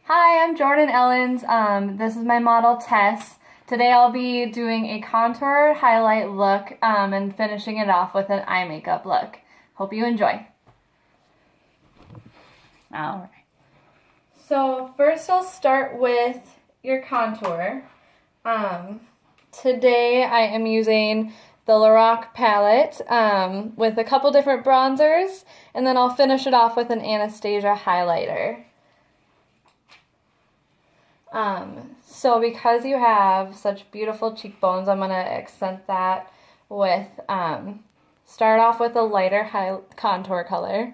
Hi, I'm Jordan Ellens. This is my model Tess. Today I'll be doing a contour highlight look and finishing it off with an eye makeup look. Hope you enjoy. All right. So first I'll start with your contour. Today I am using the Lorac palette with a couple different bronzers, and then I'll finish it off with an Anastasia highlighter. So because you have such beautiful cheekbones, I'm going to accent that with, start off with a lighter contour color.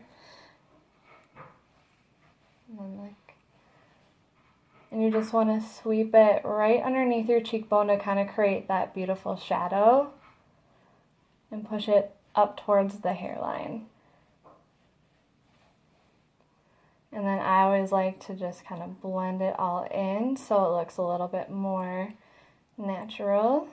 And you just want to sweep it right underneath your cheekbone to kind of create that beautiful shadow and push it up towards the hairline. And then I always like to just kind of blend it all in so it looks a little bit more natural.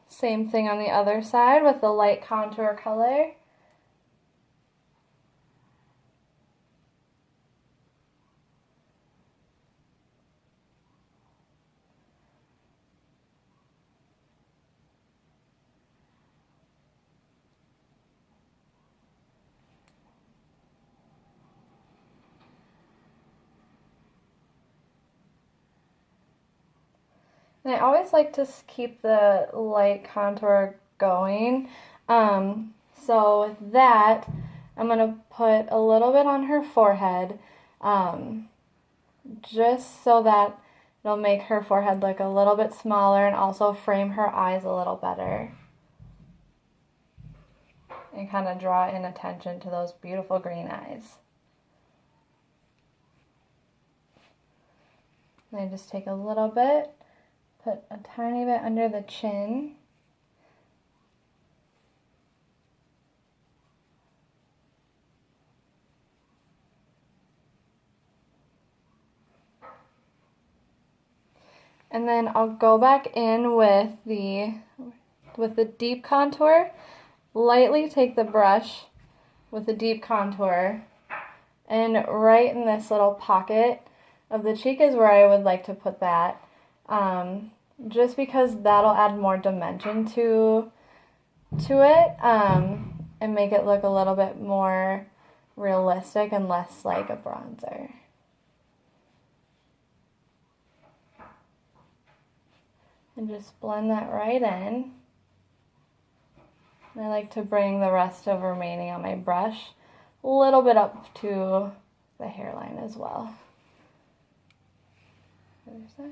Same thing on the other side with the light contour color. And I always like to keep the light contour going. So with that, I'm going to put a little bit on her forehead, just so that it'll make her forehead look a little bit smaller and also frame her eyes a little better. And kind of draw in attention to those beautiful green eyes. And I just take a little bit, put a tiny bit under the chin. And then I'll go back in with the deep contour. Lightly take the brush with the deep contour, and right in this little pocket of the cheek is where I would like to put that. Just because that'll add more dimension to it, and make it look a little bit more realistic and less like a bronzer. And just blend that right in. And I like to bring the rest of remaining on my brush a little bit up to the hairline as well. Other side.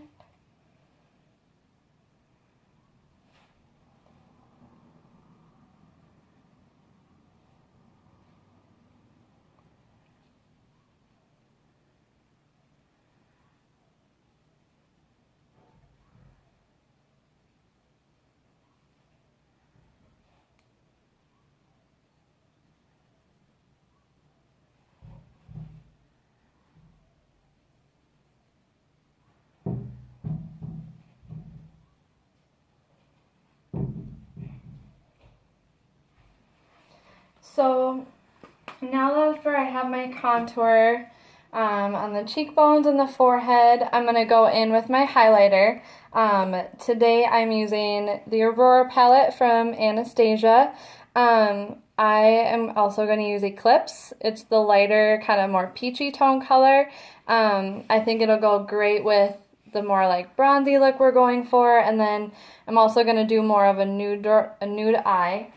So now that I have my contour on the cheekbones and the forehead, I'm going to go in with my highlighter. Today I'm using the Aurora palette from Anastasia. I am also going to use Eclipse. It's the lighter, kind of more peachy tone color. I think it'll go great with the more like bronzy look we're going for, and then I'm also going to do more of a nude eye.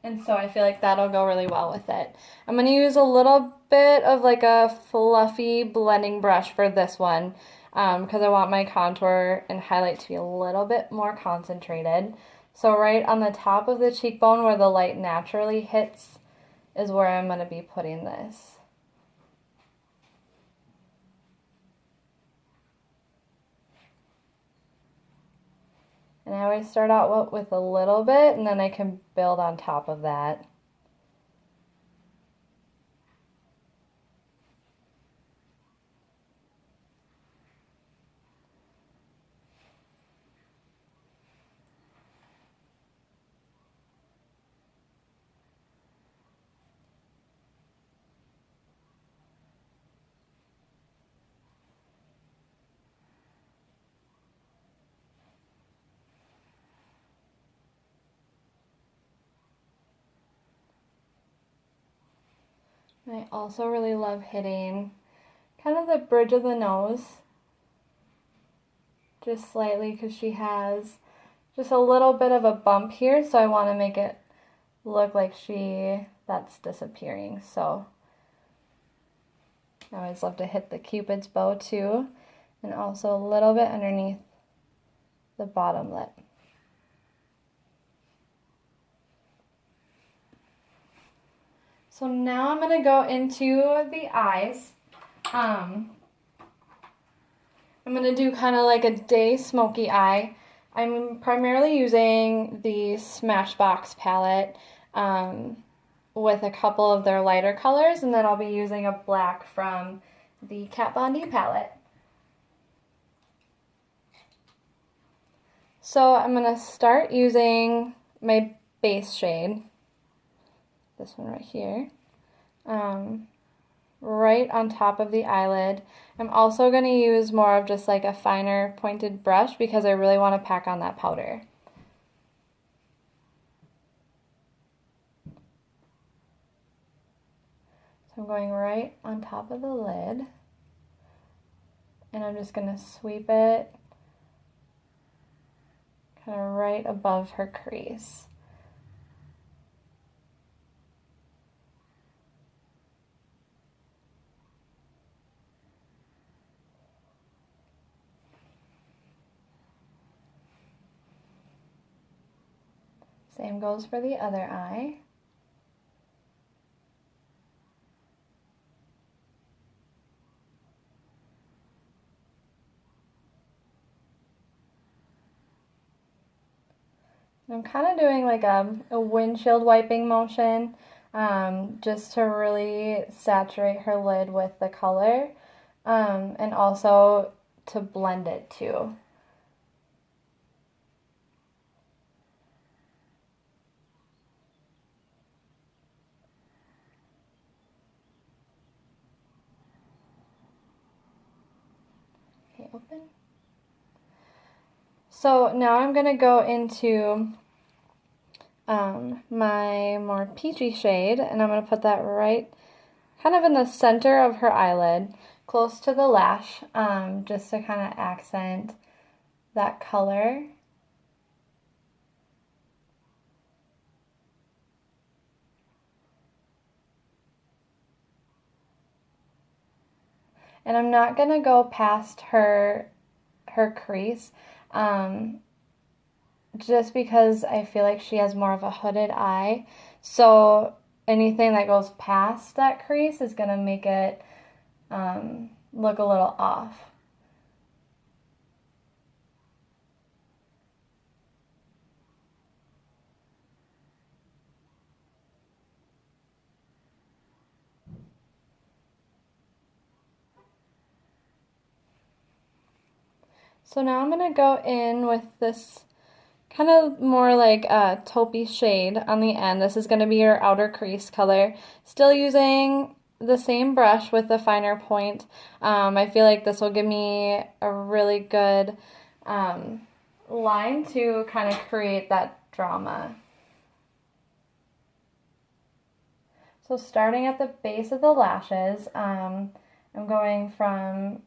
And so I feel like that'll go really well with it. I'm going to use a little bit of like a fluffy blending brush for this one, because I want my contour and highlight to be a little bit more concentrated. So right on the top of the cheekbone where the light naturally hits is where I'm going to be putting this. And I always start out with a little bit, and then I can build on top of that. I also really love hitting kind of the bridge of the nose, just slightly, because she has just a little bit of a bump here, so I want to make it look like that's disappearing. So I always love to hit the Cupid's bow too, and also a little bit underneath the bottom lip. So now I'm going to go into the eyes. I'm going to do kind of like a day smoky eye. I'm primarily using the Smashbox palette with a couple of their lighter colors, and then I'll be using a black from the Kat Von D palette. So I'm going to start using my base shade, this one right here, right on top of the eyelid. I'm also going to use more of just like a finer pointed brush because I really want to pack on that powder. So I'm going right on top of the lid, and I'm just going to sweep it kind of right above her crease. Same goes for the other eye. I'm kind of doing like a windshield wiping motion just to really saturate her lid with the color and also to blend it too. Okay, open. So now I'm going to go into my more peachy shade, and I'm going to put that right kind of in the center of her eyelid, close to the lash, just to kind of accent that color. And I'm not going to go past her crease, just because I feel like she has more of a hooded eye. So anything that goes past that crease is going to make it look a little off. So now I'm going to go in with this kind of more like a taupey shade on the end. This is going to be your outer crease color. Still using the same brush with the finer point. I feel like this will give me a really good line to kind of create that drama. So starting at the base of the lashes, I'm going from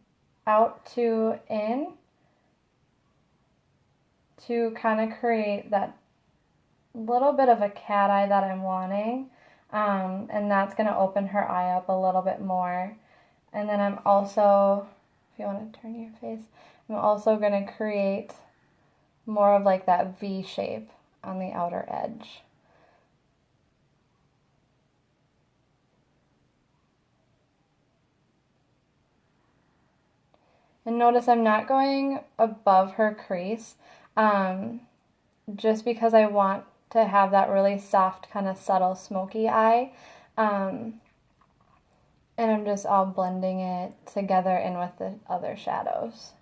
out to in to kind of create that little bit of a cat eye that I'm wanting, and that's going to open her eye up a little bit more. And then I'm also, if you want to turn your face, I'm also going to create more of like that V shape on the outer edge. And notice I'm not going above her crease, just because I want to have that really soft, kind of subtle, smoky eye. And I'm just all blending it together in with the other shadows.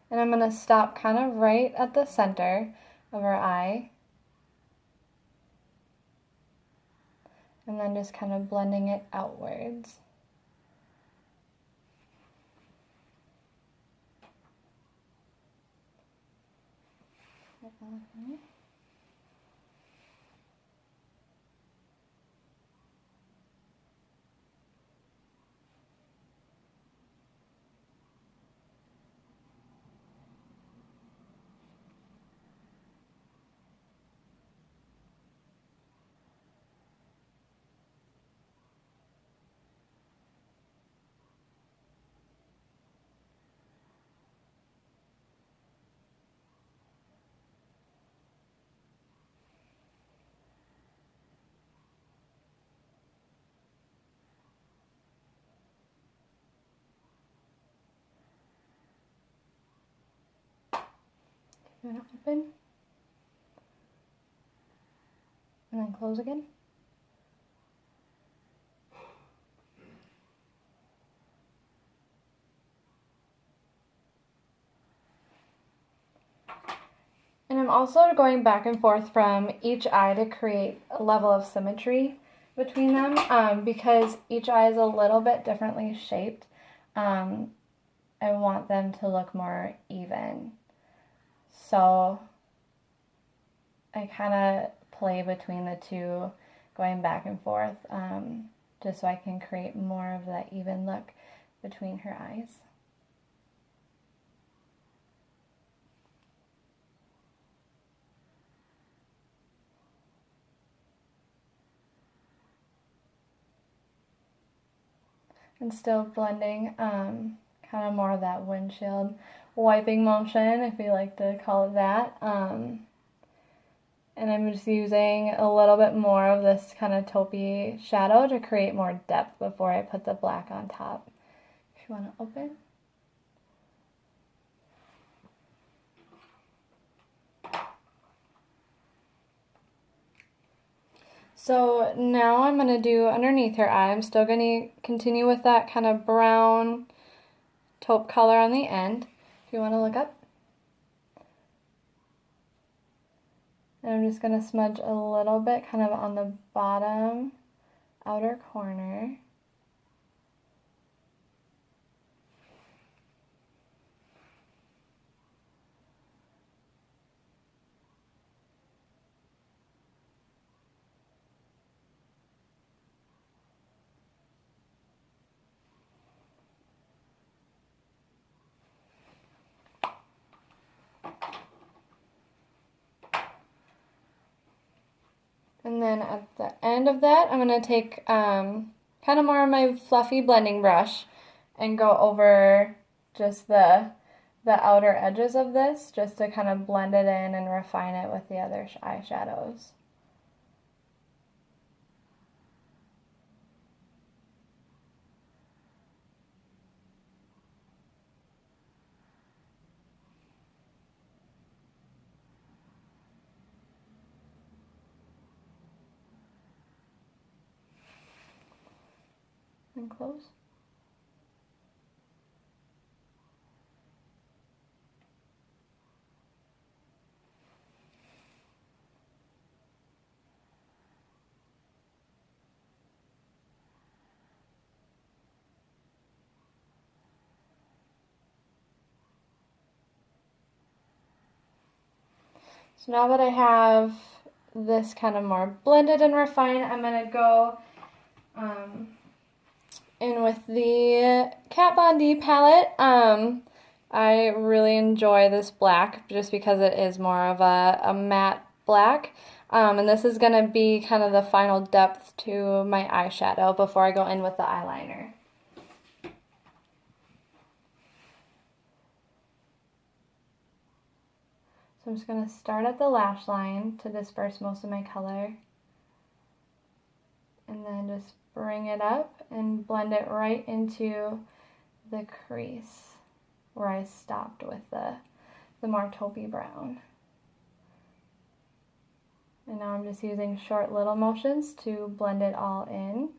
And I'm going to stop kind of right at the center of her eye. And then just kind of blending it outwards. You want to open? And then close again. And I'm also going back and forth from each eye to create a level of symmetry between them because each eye is a little bit differently shaped. I want them to look more even. So I kind of play between the two, going back and forth, just so I can create more of that even look between her eyes. And still blending kind of more of that windshield wiping motion, if you like to call it that. And I'm just using a little bit more of this kind of taupey shadow to create more depth before I put the black on top. If you want to open. So now I'm going to do underneath her eye. I'm still going to continue with that kind of brown taupe color on the end. If you want to look up. And I'm just going to smudge a little bit kind of on the bottom outer corner. And then at the end of that, I'm going to take kind of more of my fluffy blending brush and go over just the outer edges of this, just to kind of blend it in and refine it with the other eyeshadows. And close. So now that I have this kind of more blended and refined, I'm going to go in with the Kat Von D palette. I really enjoy this black just because it is more of a matte black. And this is going to be kind of the final depth to my eyeshadow before I go in with the eyeliner. So I'm just going to start at the lash line to disperse most of my color. And then just bring it up and blend it right into the crease where I stopped with the more taupey brown. And now I'm just using short little motions to blend it all in.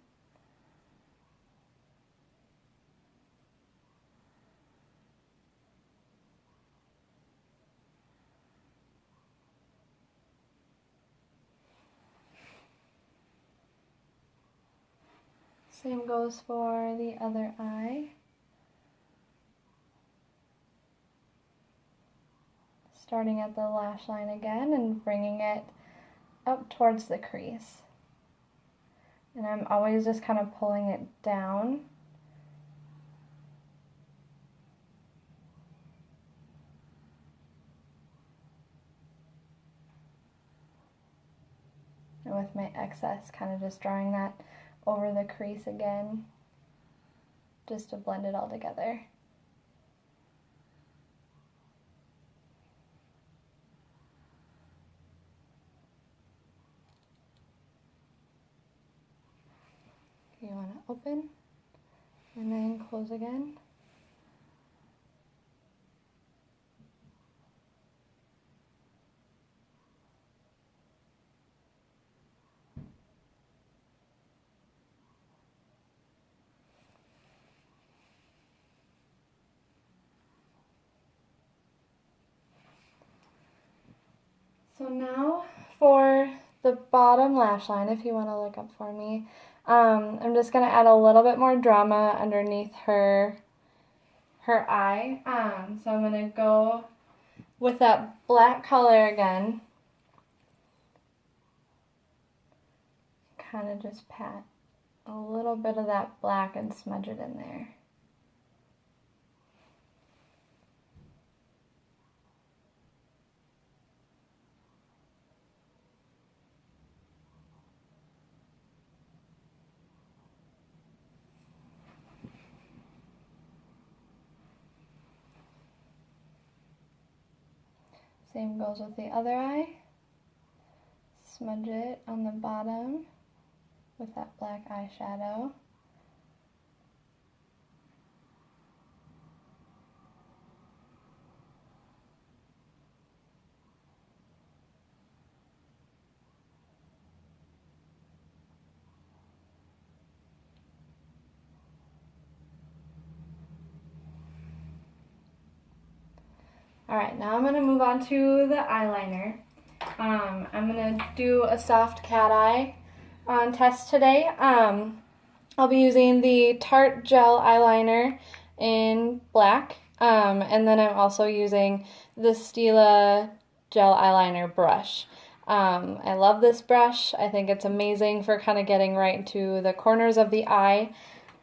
Same goes for the other eye. Starting at the lash line again and bringing it up towards the crease. And I'm always just kind of pulling it down. And with my excess, kind of just drawing that over the crease again, just to blend it all together. You want to open and then close again. So now for the bottom lash line, if you want to look up for me, I'm just going to add a little bit more drama underneath her eye. So I'm going to go with that black color again. Kind of just pat a little bit of that black and smudge it in there. Same goes with the other eye. Smudge it on the bottom with that black eyeshadow. Alright, now I'm going to move on to the eyeliner. I'm going to do a soft cat eye test today. I'll be using the Tarte Gel Eyeliner in black, and then I'm also using the Stila Gel Eyeliner brush. I love this brush. I think it's amazing for kind of getting right into the corners of the eye,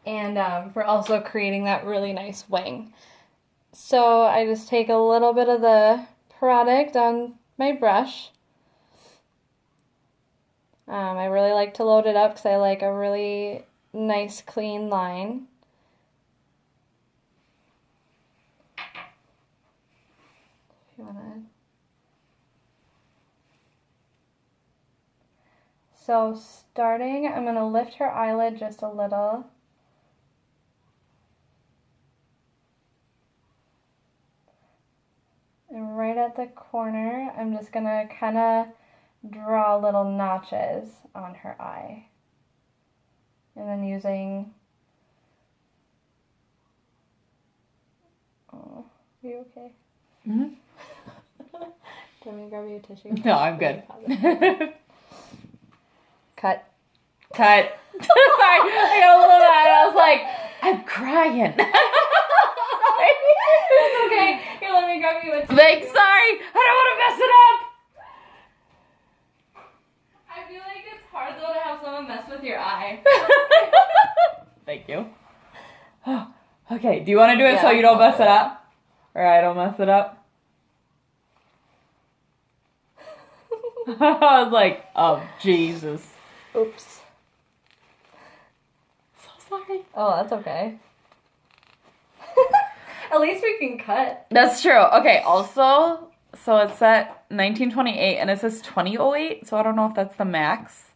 and for also creating that really nice wing. So I just take a little bit of the product on my brush. I really like to load it up because I like a really nice clean line. If you wanna. So starting, I'm going to lift her eyelid just a little. And right at the corner, I'm just going to kind of draw little notches on her eye. And then using... Oh, are you okay? Mm-hmm. Do you want me to grab you a tissue? No, I'm good. Cut. Sorry, I got a little mad. I was like, I'm crying. Sorry. It's okay. Here, let me grab you a tissue. Like, sorry, I don't want to mess it up. I feel like it's hard though to have someone mess with your eye. Thank you. Okay, do you want to do it so Yeah, you don't I'll mess do it it. up? Or I don't mess it up? I was like, oh, Jesus. Oops. So sorry. Oh, that's okay. At least we can cut. That's true. Okay, also, so it's at 1928 and it says 2008, so I don't know if that's the max.